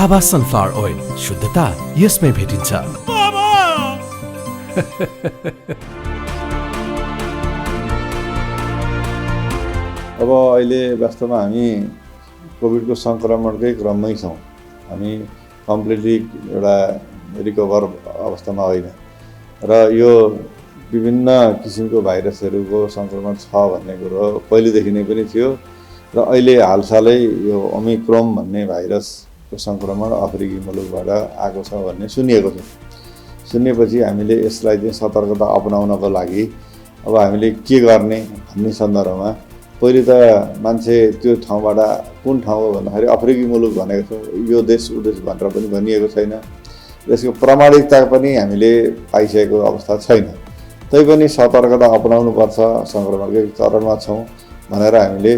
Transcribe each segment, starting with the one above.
बाबा sunflower oil, शुद्धता यसमै भेटिन्छ। अब अहिले वास्तवमा हामी कोभिडको संक्रमणकै क्रममै छौँ। हामी कम्प्लिटली एउटा रिकभर अवस्थामा होइन र यो विभिन्न किसिमको भाइरसहरूको सङ्क्रमण छ भन्ने कुरो पहिलेदेखि नै पनि थियो र अहिले हालसालै यो ओमिक्रोन भन्ने भाइरसको सङ्क्रमण अफ्रिकी मुलुकबाट आएको छ भन्ने सुनिएको छ। सुनेपछि हामीले यसलाई चाहिँ सतर्कता अपनाउनको लागि अब हामीले के गर्ने भन्ने सन्दर्भमा पहिले त मान्छे त्यो ठाउँबाट कुन ठाउँ हो भन्दाखेरि अफ्रिकी मुलुक भनेको छ, यो देश उदेश भनेर पनि भनिएको छैन। यसको प्रमाणिकता पनि हामीले पाइसकेको अवस्था छैन। तैपनि सतर्कता अपनाउनुपर्छ, सङ्क्रमणकै चरणमा छौँ भनेर हामीले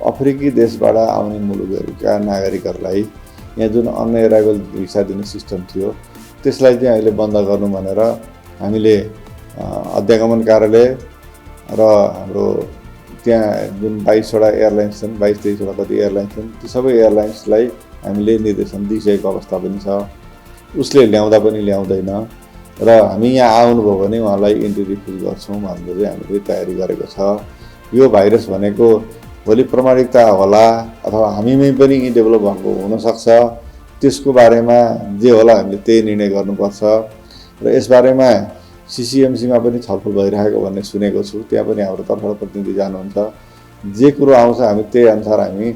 अफ्रिकी देशबाट आउने मुलुकहरूका नागरिकहरूलाई यहाँ जुन अनएराइभल भिसा दिने सिस्टम थियो त्यसलाई चाहिँ अहिले बन्द गर्नु भनेर हामीले अध्यागमन कार्यालय र हाम्रो त्यहाँ जुन 22वटा एयरलाइन्स छन्, 22-23वटा कति एयरलाइन्स छन्, ती सबै एयरलाइन्सलाई हामीले निर्देशन दिइसकेको अवस्था पनि छ। उसले ल्याउँदा पनि ल्याउँदैन र हामी यहाँ आउनुभयो भने उहाँलाई एन्ट्री रिफ्युज गर्छौँ भनेर चाहिँ हामीले तयारी गरेको छ। यो भाइरस भनेको भोलि प्रमाणिकता होला अथवा हामीमै पनि डेभलप भएको हुनसक्छ, त्यसको बारेमा जे होला हामीले त्यही निर्णय गर्नुपर्छ र यसबारेमा सिसिएमसीमा पनि छलफल भइरहेको भन्ने सुनेको छु। त्यहाँ पनि हाम्रो तर्फबाट प्रतिनिधि जानुहुन्छ। जे कुरो आउँछ हामी त्यही अनुसार हामी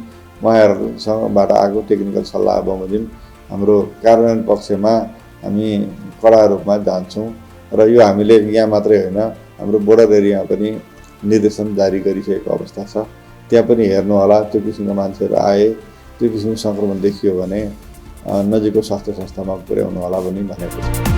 उहाँहरूसँगबाट आएको टेक्निकल सल्लाह बमोजिम हाम्रो कार्यान्वयन पक्षमा हामी कडा रूपमा जान्छौँ र यो हामीले यहाँ मात्रै होइन हाम्रो बोर्डर एरियामा पनि निर्देशन जारी गरिसकेको अवस्था छ। त्यहाँ पनि हेर्नु होला, त्यो किसिमका मान्छेहरू आए, त्यो किसिमको सङ्क्रमण देखियो भने नजिकको स्वास्थ्य संस्थामा पुर्याउनु होला पनि भनेको छ।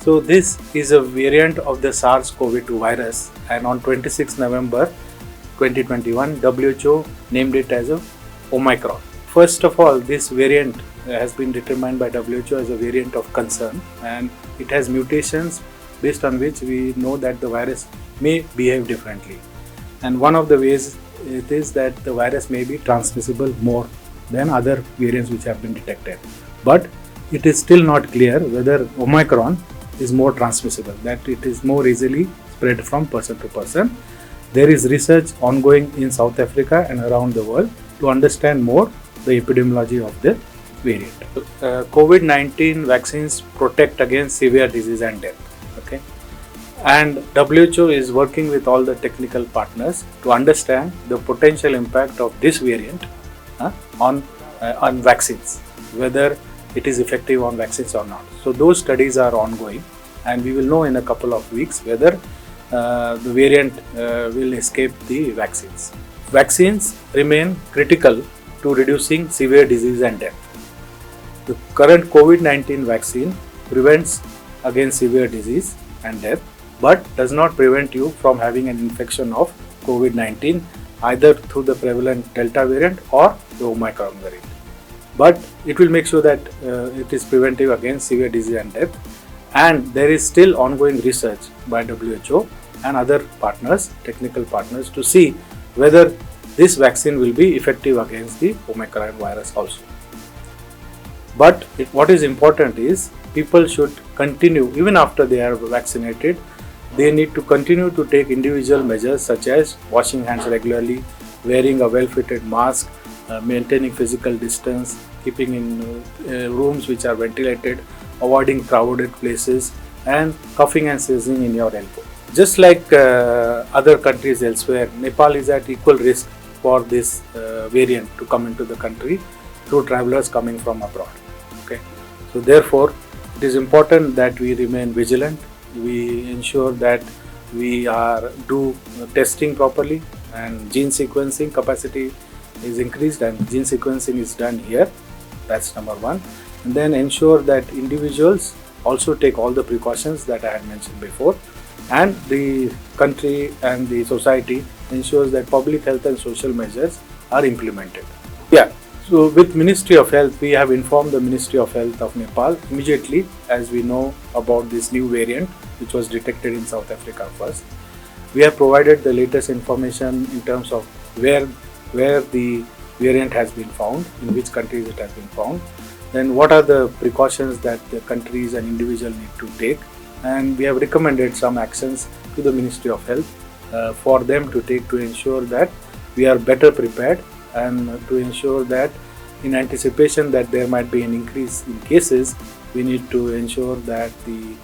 So this is a variant of the SARS-CoV-2 virus, and on 26 November 2021 WHO named it as a Omicron. First of all, this variant has been determined by WHO as a variant of concern, and it has mutations based on which we know that the virus may behave differently. And one of the ways it is that the virus may be transmissible more than other variants which have been detected. But it is still not clear whether Omicron is more transmissible, that it is more easily spread from person to person. There is research ongoing in South Africa and around the world to understand more the epidemiology of the variant. COVID-19 vaccines protect against severe disease and death. Okay, and WHO is working with all the technical partners to understand the potential impact of this variant on vaccines, whether it is effective on vaccines or not. So those studies are ongoing, and we will know in a couple of weeks whether the variant will escape the vaccines. Vaccines remain critical to reducing severe disease and death. The current COVID-19 vaccine prevents against severe disease and death, but does not prevent you from having an infection of COVID-19 either through the prevalent Delta variant or the Omicron variant. But it will make sure that it is preventive against severe disease and death, and there is still ongoing research by WHO and other partners, technical partners, to see whether this vaccine will be effective against the Omicron virus also. But what is important is people should continue, even after they are vaccinated, they need to continue to take individual measures such as washing hands regularly, wearing a well-fitted mask, maintaining physical distance, keeping in rooms which are ventilated, avoiding crowded places, and coughing and sneezing in your elbow. Just like other countries elsewhere, Nepal is at equal risk for this variant to come into the country through travelers coming from abroad. Okay, so therefore it is important that we remain vigilant. We ensure that we are do testing properly, and gene sequencing capacity is increased, and gene sequencing is done here. That's number one. And then ensure that individuals also take all the precautions that I had mentioned before, and the country and the society ensures that public health and social measures are implemented. Yeah. So with Ministry of Health, we have informed the Ministry of Health of Nepal immediately as we know about this new variant which was detected in South Africa first. We have provided the latest information in terms of where the variant has been found, in which countries it has been found, then what are the precautions that the countries and individuals need to take, and we have recommended some actions to the Ministry of Health for them to take to ensure that we are better prepared, and to ensure that in anticipation that there might be an increase in cases, we need to ensure that the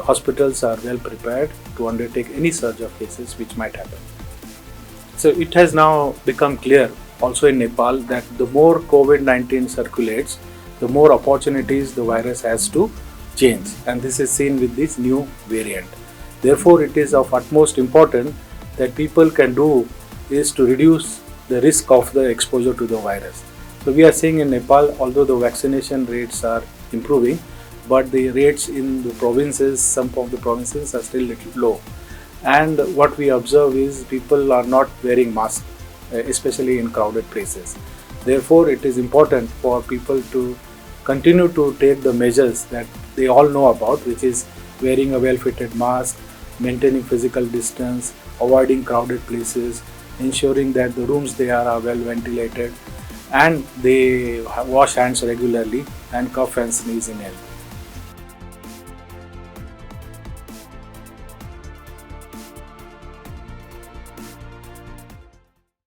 hospitals are well prepared to undertake any surge of cases which might happen. So it has now become clear also in Nepal that the more COVID-19 circulates, the more opportunities the virus has to change, and this is seen with this new variant. Therefore, it is of utmost importance that people can do is to reduce the risk of the exposure to the virus. So we are seeing in Nepal, although the vaccination rates are improving, but the rates in the provinces, some of the provinces are still little low. And what we observe is people are not wearing masks, especially in crowded places. Therefore, it is important for people to continue to take the measures that they all know about, which is wearing a well-fitted mask, maintaining physical distance, avoiding crowded places, ensuring that the rooms they are well ventilated, and they wash hands regularly and cough and sneeze in air.